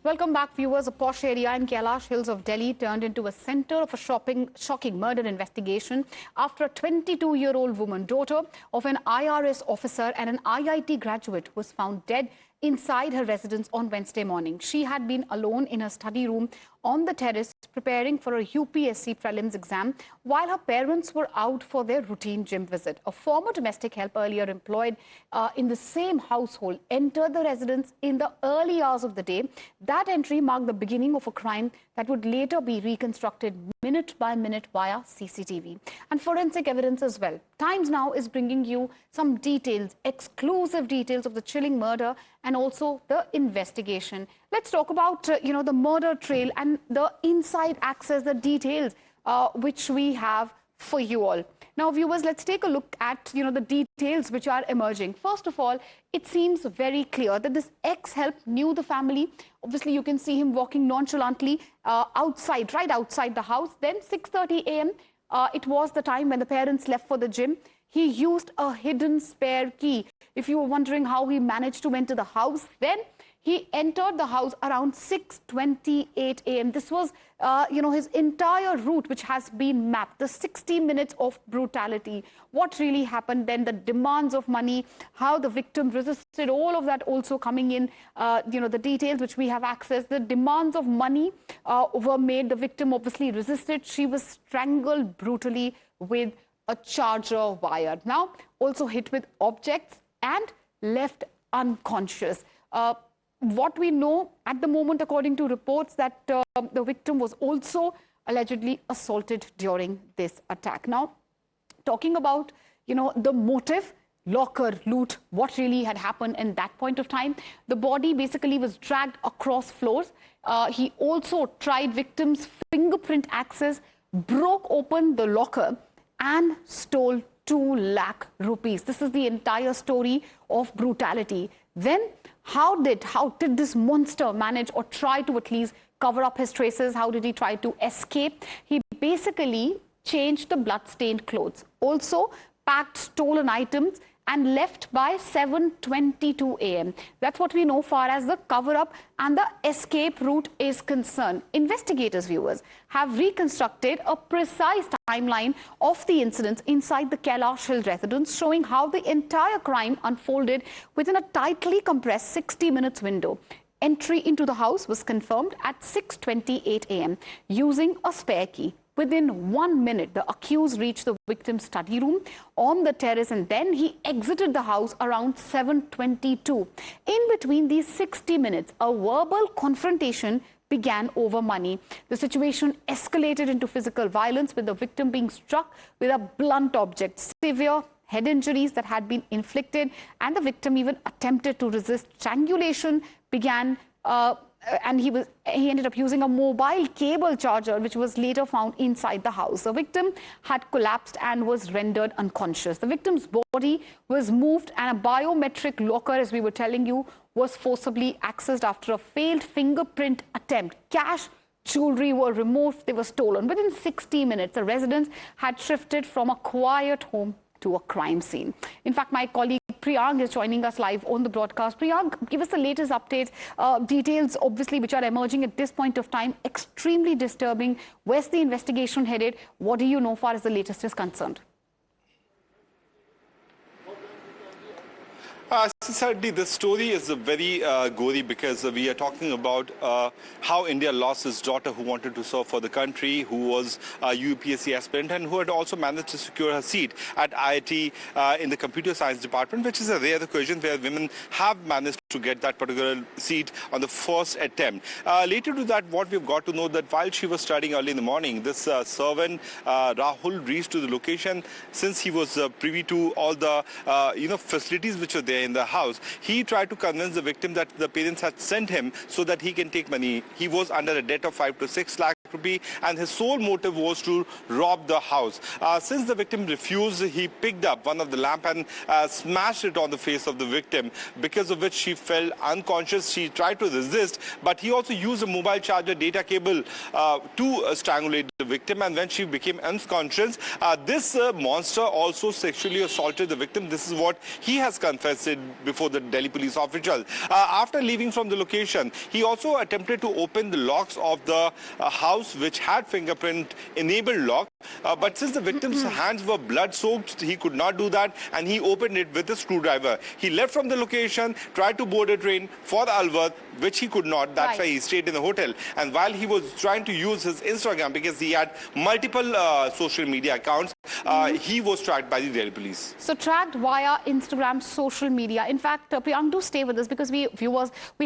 Welcome back, viewers. A posh area in Kailash Hills of Delhi turned into a center of a shocking murder investigation after a 22-year-old woman, daughter of an IRS officer and an IIT graduate, was found dead inside her residence on Wednesday morning. She had been alone in her study room on the terrace preparing for a UPSC prelims exam while her parents were out for their routine gym visit. A former domestic help earlier employed in the same household entered the residence in the early hours of the day. That entry marked the beginning of a crime that would later be reconstructed minute by minute via CCTV and forensic evidence as well. Times Now is bringing you some details, exclusive details of the chilling murder and also the investigation. Let's talk about, the murder trail and the inside access, the details which we have for you all. Now, viewers, let's take a look at, the details which are emerging. First of all, it seems very clear that this ex-help knew the family. Obviously, you can see him walking nonchalantly outside, right outside the house. Then 6:30 a.m., it was the time when the parents left for the gym. He used a hidden spare key. If you were wondering how he managed to enter the house, then he entered the house around 6:28 a.m. This was, his entire route, which has been mapped, the 60 minutes of brutality. What really happened then, the demands of money, how the victim resisted, all of that also coming in, the details which we have access. The demands of money were made. The victim obviously resisted. She was strangled brutally with a charger wire. Now, also hit with objects and left unconscious. What we know at the moment, according to reports, that the victim was also allegedly assaulted during this attack. Now, talking about, the motive, locker loot, what really had happened in that point of time. The body basically was dragged across floors. He also tried victim's fingerprint access, broke open the locker and stole 2 lakh rupees. This is the entire story of brutality. Then, how did this monster manage or try to at least cover up his traces? How did he try to escape? He basically changed the blood-stained clothes, also packed stolen items and left by 7:22 a.m. That's what we know far as the cover-up and the escape route is concerned. Investigators, viewers, have reconstructed a precise timeline of the incidents inside the Kailash Hills residence, showing how the entire crime unfolded within a tightly compressed 60 minutes window. Entry into the house was confirmed at 6:28 a.m. using a spare key. Within 1 minute, the accused reached the victim's study room on the terrace, and then he exited the house around 7:22. In between these 60 minutes, a verbal confrontation began over money. The situation escalated into physical violence, with the victim being struck with a blunt object. Severe head injuries that had been inflicted, and the victim even attempted to resist. Strangulation began, and he ended up using a mobile cable charger, which was later found inside the house. The victim had collapsed and was rendered unconscious. The victim's body was moved, and a biometric locker, as we were telling you, was forcibly accessed after a failed fingerprint attempt. Cash, jewellery were removed. They were stolen. Within 60 minutes, the residents had shifted from a quiet home to a crime scene. In fact, my colleague Priyank is joining us live on the broadcast. Priyank, give us the latest updates, details obviously which are emerging at this point of time. Extremely disturbing. Where's the investigation headed? What do you know far as the latest is concerned? Certainly, the story is very gory, because we are talking about how India lost his daughter, who wanted to serve for the country, who was a UPSC aspirant and who had also managed to secure her seat at IIT in the computer science department, which is a rare occasion where women have managed to get that particular seat on the first attempt. Later to that, what we've got to know that while she was studying early in the morning, this servant, Rahul, reached to the location. Since he was privy to all the facilities which were there in the house, he tried to convince the victim that the parents had sent him so that he can take money. He was under a debt of 5 to 6 lakh. rupee, and his sole motive was to rob the house. Since the victim refused, he picked up one of the lamp and smashed it on the face of the victim, because of which she fell unconscious. She tried to resist, but he also used a mobile charger data cable to strangulate the victim, and when she became unconscious, this monster also sexually assaulted the victim. This is what he has confessed before the Delhi police official. After leaving from the location, he also attempted to open the locks of the house, which had fingerprint enabled lock, but since the victim's hands were blood soaked, he could not do that, and he opened it with a screwdriver. He left from the location, tried to board a train for Alwar, which he could not. That's why he stayed in the hotel. And while he was trying to use his Instagram, because he had multiple social media accounts, he was tracked by the Delhi police. So tracked via Instagram, social media. In fact, Priyank, do stay with us, because we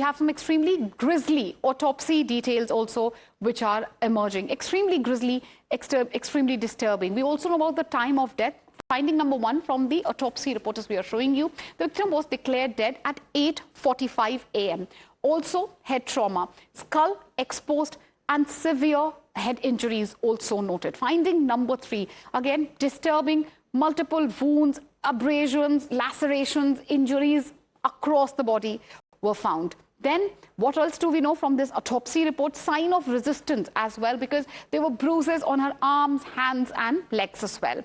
have some extremely grisly autopsy details also which are emerging. Extremely grisly, extremely disturbing. We also know about the time of death. Finding number one from the autopsy report, as we are showing you, the victim was declared dead at 8:45 a.m. Also, head trauma, skull exposed, and severe head injuries also noted. Finding number three, again disturbing, multiple wounds, abrasions, lacerations, injuries across the body were found. Then what else do we know from this autopsy report? Sign of resistance as well, because there were bruises on her arms, hands and legs as well.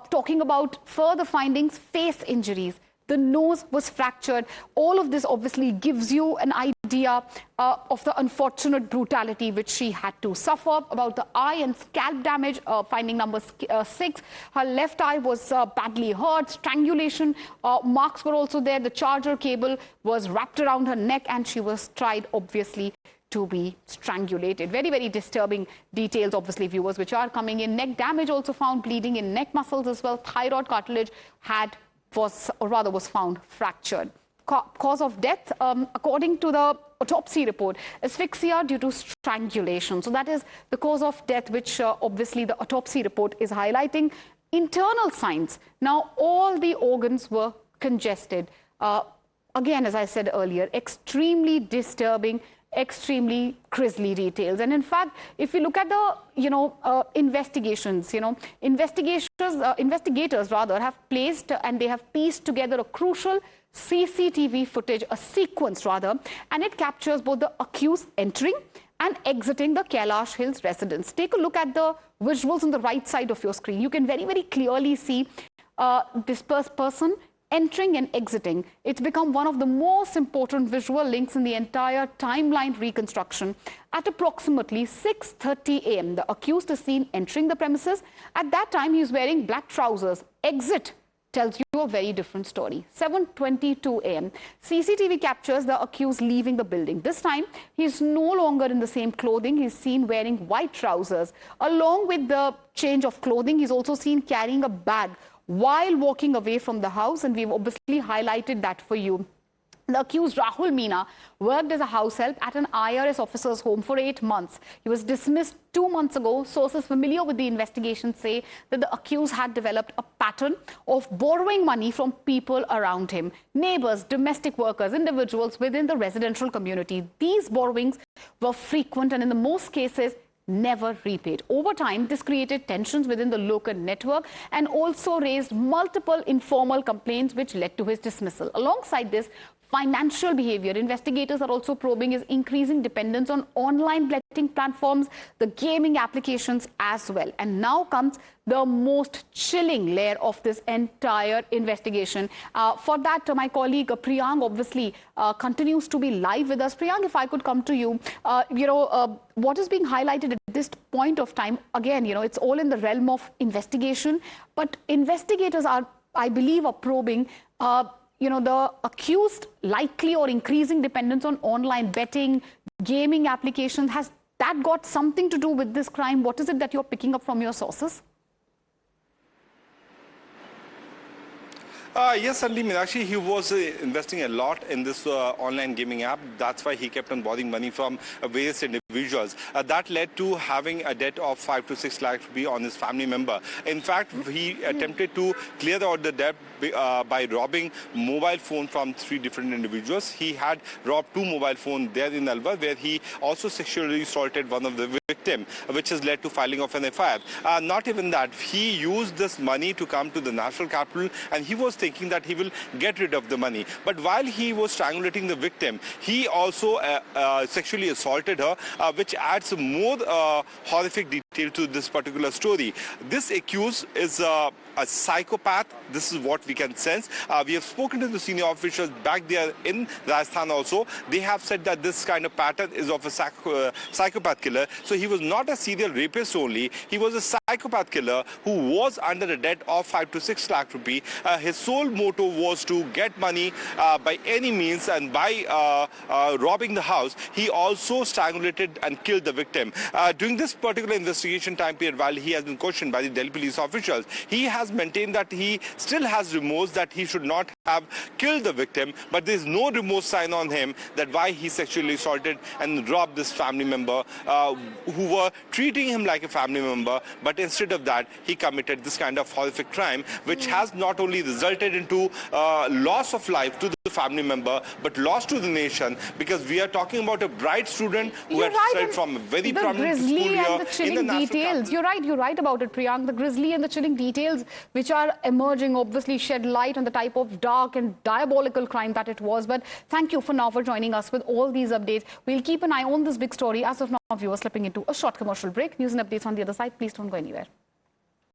Talking about further findings, face injuries. The nose was fractured. All of this obviously gives you an idea of the unfortunate brutality which she had to suffer. About the eye and scalp damage, finding number 6. Her left eye was badly hurt. Strangulation marks were also there. The charger cable was wrapped around her neck, and she was tried, obviously, to be strangulated. Very, very disturbing details, obviously, viewers, which are coming in. Neck damage also found, bleeding in neck muscles as well. Thyroid cartilage was found fractured. Cause of death, according to the autopsy report, asphyxia due to strangulation. So that is the cause of death, which obviously the autopsy report is highlighting. Internal signs. Now, all the organs were congested. Again, as I said earlier, extremely disturbing, extremely grisly details. And in fact, if you look at the investigations, investigators rather have placed and they have pieced together a crucial CCTV footage, a sequence rather, and it captures both the accused entering and exiting the Kailash Hills residence. Take a look at the visuals on the right side of your screen. You can very, very clearly see this person entering and exiting. It's become one of the most important visual links in the entire timeline reconstruction. At approximately 6:30 a.m., the accused is seen entering the premises. At that time, he is wearing black trousers. Exit tells you a very different story. 7:22 a.m., CCTV captures the accused leaving the building. This time, he is no longer in the same clothing. He is seen wearing white trousers. Along with the change of clothing, he is also seen carrying a bag while walking away from the house, and we've obviously highlighted that for you. The accused, Rahul Meena, worked as a house help at an IRS officer's home for 8 months. He was dismissed 2 months ago. Sources familiar with the investigation say that the accused had developed a pattern of borrowing money from people around him, neighbors, domestic workers, individuals within the residential community. These borrowings were frequent and in the most cases never repaid. Over time, this created tensions within the local network and also raised multiple informal complaints which led to his dismissal. Alongside this, financial behavior, investigators are also probing his increasing dependence on online betting platforms, the gaming applications as well. And now comes the most chilling layer of this entire investigation. For that, my colleague Priyank obviously continues to be live with us. Priyank, if I could come to you, what is being highlighted at this point of time, again, it's all in the realm of investigation, but investigators are, I believe, are probing the accused likely or increasing dependence on online betting, gaming applications. Has that got something to do with this crime? What is it that you're picking up from your sources? Yes, certainly. Actually, he was investing a lot in this online gaming app. That's why he kept on borrowing money from various individuals. That led to having a debt of 5 to 6 lakh rupee on his family member. In fact, he attempted to clear out the debt by robbing mobile phone from 3 different individuals. He had robbed 2 mobile phones there in Alwar, where he also sexually assaulted one of the victims, which has led to filing of an FIR. Not even that, he used this money to come to the national capital, and he was thinking that he will get rid of the money. But while he was strangulating the victim, he also sexually assaulted her, which adds more horrific detail to this particular story. This accused is a psychopath. This is what we can sense. We have spoken to the senior officials back there in Rajasthan also. They have said that this kind of pattern is of a psychopath killer. So he was not a serial rapist only. He was a psychopath killer who was under a debt of 5 to 6 lakh rupee. His sole motto was to get money by any means, and by robbing the house, he also strangulated and killed the victim. During this particular investigation time period, while he has been questioned by the Delhi police officials, he has maintained that he still has remorse, that he should not have killed the victim, but there is no remorse sign on him that why he sexually assaulted and robbed this family member who were treating him like a family member, but instead of that, he committed this kind of horrific crime, which has not only resulted into loss of life to the family member, but loss to the nation, because we are talking about a bright student who had studied from a very prominent school here in the national capital. You're right about it, Priyank. The grisly and the chilling details which are emerging obviously shed light on the type of dark and diabolical crime that it was. But thank you for now for joining us with all these updates. We'll keep an eye on this big story. As of now, viewers slipping into a short commercial break. News and updates on the other side. Please don't go anywhere.